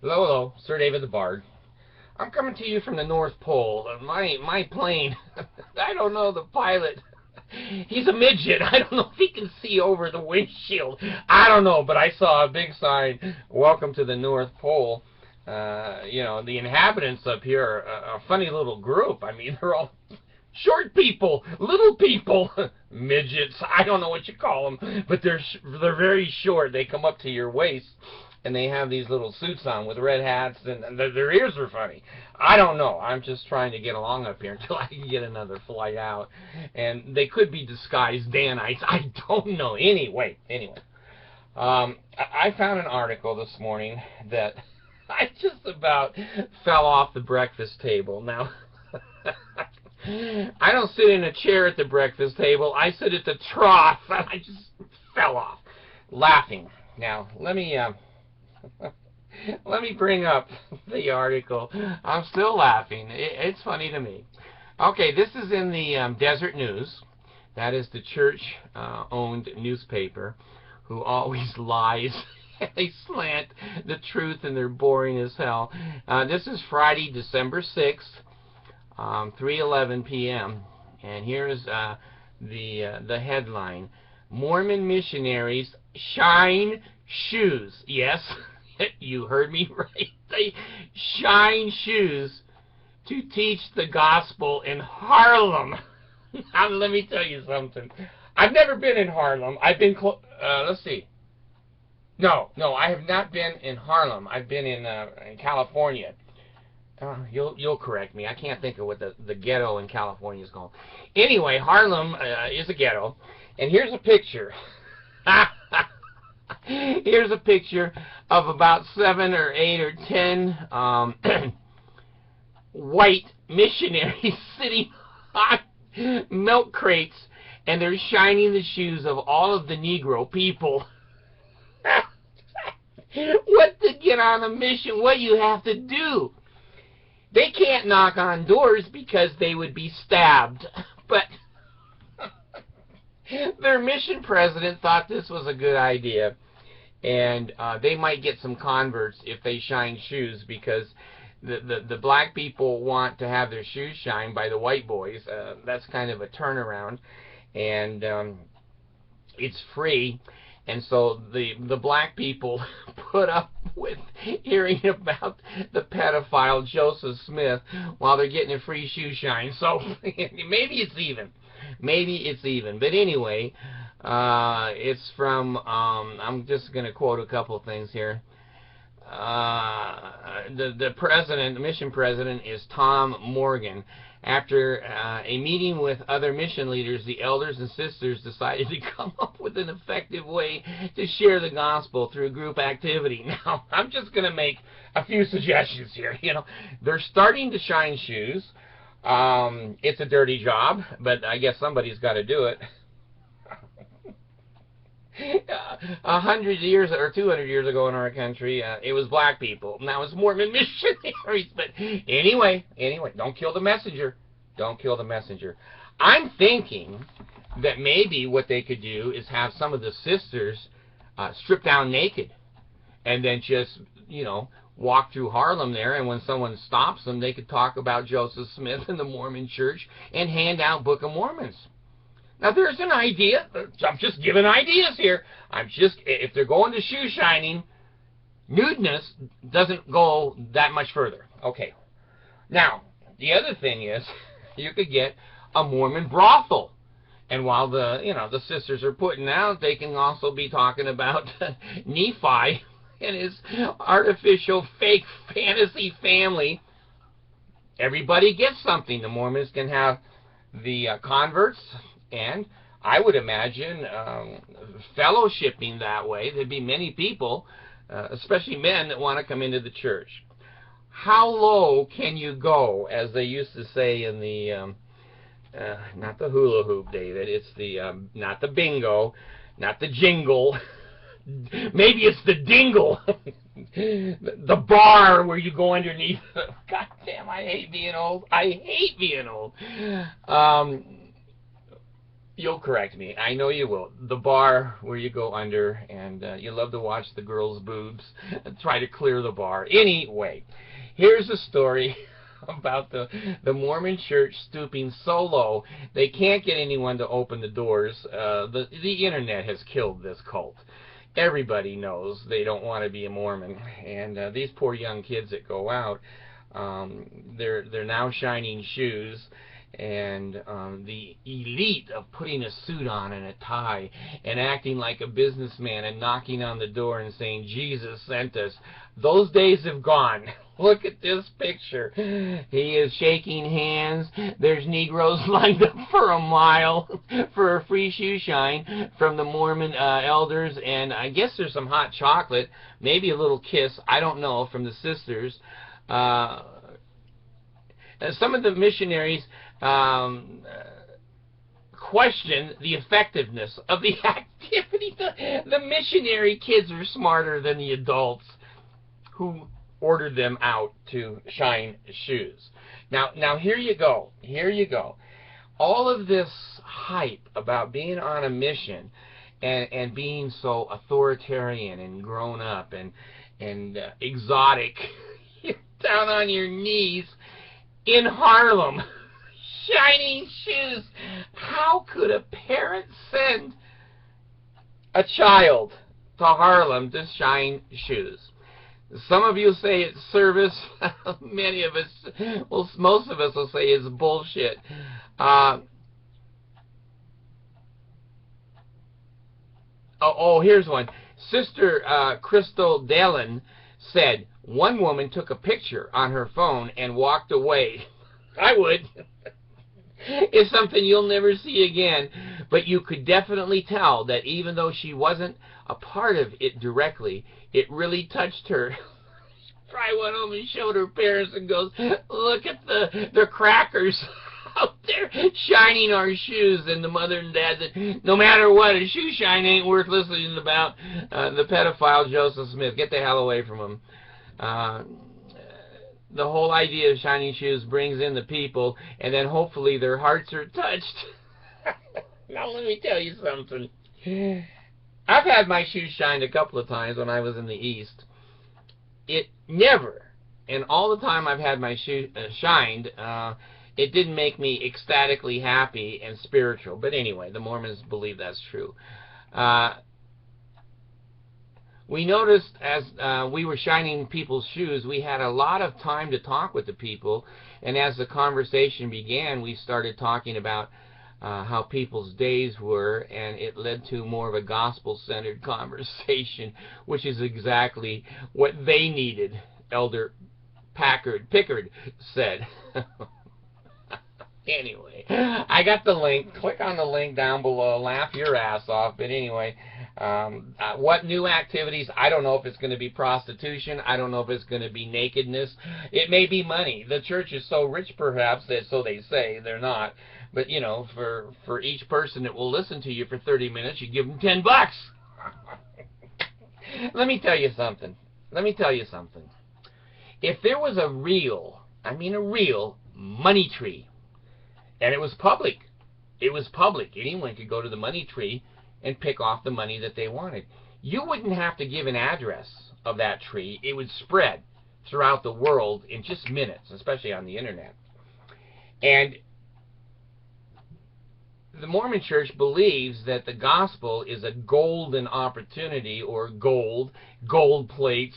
Hello, hello, Sir David the Bard. I'm coming to you from the North Pole. My plane, I don't know, the pilot, he's a midget. I don't know if he can see over the windshield. I don't know, but I saw a big sign, welcome to the North Pole. The inhabitants up here are a funny little group. I mean, they're all short people, little people, midgets. I don't know what you call them, but they're very short. They come up to your waist, and they have these little suits on with red hats, and their ears are funny. I don't know. I'm just trying to get along up here until I can get another flight out, and they could be disguised Danites. I don't know. Anyway, I found an article this morning that I just about fell off the breakfast table. Now, I don't sit in a chair at the breakfast table. I sit at the trough, and I just fell off, laughing. Now, let me bring up the article. I'm still laughing. It's funny to me. Okay, this is in the Desert News. That is the church-owned newspaper who always lies. They slant the truth, and they're boring as hell. This is Friday, December 6th. 3:11 p.m. and here's the headline: Mormon missionaries shine shoes. Yes, you heard me right. They shine shoes to teach the gospel in Harlem. Now, let me tell you something. I've never been in Harlem. I've been let's see. No, I have not been in Harlem. I've been in California. You'll correct me. I can't think of what the ghetto in California is called. Anyway, Harlem is a ghetto, and here's a picture. Here's a picture of about 7 or 8 or 10 white missionaries sitting on milk crates, and they're shining the shoes of all of the Negro people. What to get on a mission? What you have to do? They can't knock on doors because they would be stabbed. But their mission president thought this was a good idea. And they might get some converts if they shine shoes, because the black people want to have their shoes shined by the white boys. That's kind of a turnaround. And it's free. And so the black people put up with hearing about the pedophile Joseph Smith while they're getting a free shoe shine. So maybe it's even. Maybe it's even. But anyway, it's from, I'm just going to quote a couple of things here. The president, the mission president, is Tom Morgan. After a meeting with other mission leaders, the elders and sisters decided to come up with an effective way to share the gospel through group activity. Now, I'm just going to make a few suggestions here. They're starting to shine shoes. It's a dirty job, but I guess somebody's got to do it. 100 years or 200 years ago in our country, it was black people. Now it's Mormon missionaries. But anyway, don't kill the messenger. Don't kill the messenger. I'm thinking that maybe what they could do is have some of the sisters strip down naked, and then just, walk through Harlem there, and when someone stops them, they could talk about Joseph Smith and the Mormon Church and hand out Book of Mormons. Now, there's an idea. I'm just giving ideas here. If they're going to shoe shining, nudeness doesn't go that much further. Okay. Now, the other thing is, you could get a Mormon brothel. And while the sisters are putting out, they can also be talking about Nephi and his artificial fake fantasy family. Everybody gets something. The Mormons can have the converts, and I would imagine fellowshipping that way. There'd be many people, especially men, that want to come into the church. How low can you go, as they used to say in the, not the hula hoop, David, it's the, not the bingo, not the jingle, maybe it's the dingle, the bar where you go underneath. God damn, I hate being old. I hate being old. You'll correct me. I know you will. The bar where you go under and you love to watch the girls' boobs and try to clear the bar. Anyway, here's a story about the Mormon church stooping so low they can't get anyone to open the doors. The internet has killed this cult. Everybody knows they don't want to be a Mormon, and these poor young kids that go out, they're now shining shoes. And the elite of putting a suit on and a tie and acting like a businessman and knocking on the door and saying, Jesus sent us. Those days have gone. Look at this picture. He is shaking hands. There's Negroes lined up for a mile for a free shoe shine from the Mormon elders. And I guess there's some hot chocolate, maybe a little kiss, I don't know, from the sisters. Some of the missionaries question the effectiveness of the activity. The missionary kids are smarter than the adults who ordered them out to shine shoes. Now here you go. Here you go. All of this hype about being on a mission and being so authoritarian and grown up and exotic, down on your knees in Harlem, shining shoes. How could a parent send a child to Harlem to shine shoes? Some of you say it's service. Many of us, well, most of us will say it's bullshit. Here's one. Sister Crystal Dallin said, one woman took a picture on her phone and walked away. I would. It's something you'll never see again. But you could definitely tell that even though she wasn't a part of it directly, it really touched her. She probably went home and showed her parents and goes, look at the crackers out there shining our shoes. And the mother and dad said, no matter what, a shoe shine ain't worth listening about. The pedophile Joseph Smith, get the hell away from him. The whole idea of shining shoes brings in the people, and then hopefully their hearts are touched. Now let me tell you something. I've had my shoes shined a couple of times when I was in the East. It never, and all the time I've had my shoes shined, it didn't make me ecstatically happy and spiritual. But anyway, the Mormons believe that's true. We noticed as we were shining people's shoes, we had a lot of time to talk with the people, and as the conversation began, we started talking about how people's days were, and it led to more of a gospel-centered conversation, which is exactly what they needed, Elder Pickard said. Anyway, I got the link. Click on the link down below. Laugh your ass off. But anyway, what new activities? I don't know if it's going to be prostitution. I don't know if it's going to be nakedness. It may be money. The church is so rich, perhaps, that so they say. They're not. But, you know, for each person that will listen to you for 30 minutes, you give them $10. Let me tell you something. Let me tell you something. If there was a real, I mean a real, money tree, and it was public. It was public. Anyone could go to the money tree and pick off the money that they wanted. You wouldn't have to give an address of that tree. It would spread throughout the world in just minutes, especially on the internet. And the Mormon Church believes that the gospel is a golden opportunity, or gold plates,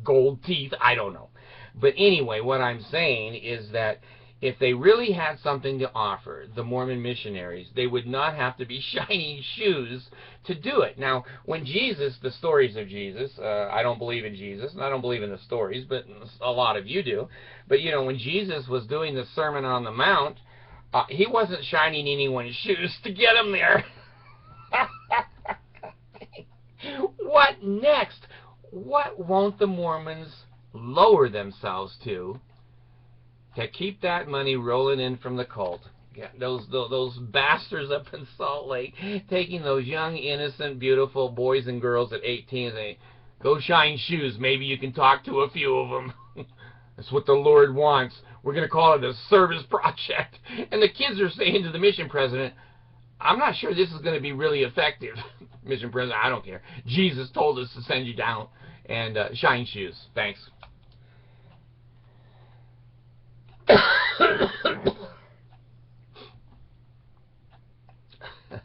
gold teeth, I don't know. But anyway, what I'm saying is that if they really had something to offer, the Mormon missionaries, they would not have to be shining shoes to do it. Now, when Jesus, the stories of Jesus, I don't believe in Jesus, and I don't believe in the stories, but a lot of you do. But, you know, when Jesus was doing the Sermon on the Mount, he wasn't shining anyone's shoes to get them there. What next? What won't the Mormons lower themselves to keep that money rolling in from the cult? Those bastards up in Salt Lake taking those young, innocent, beautiful boys and girls at 18 and saying, go shine shoes, maybe you can talk to a few of them. That's what the Lord wants. We're going to call it a service project. And the kids are saying to the mission president, I'm not sure this is going to be really effective. Mission President, I don't care. Jesus told us to send you down and shine shoes. Thanks.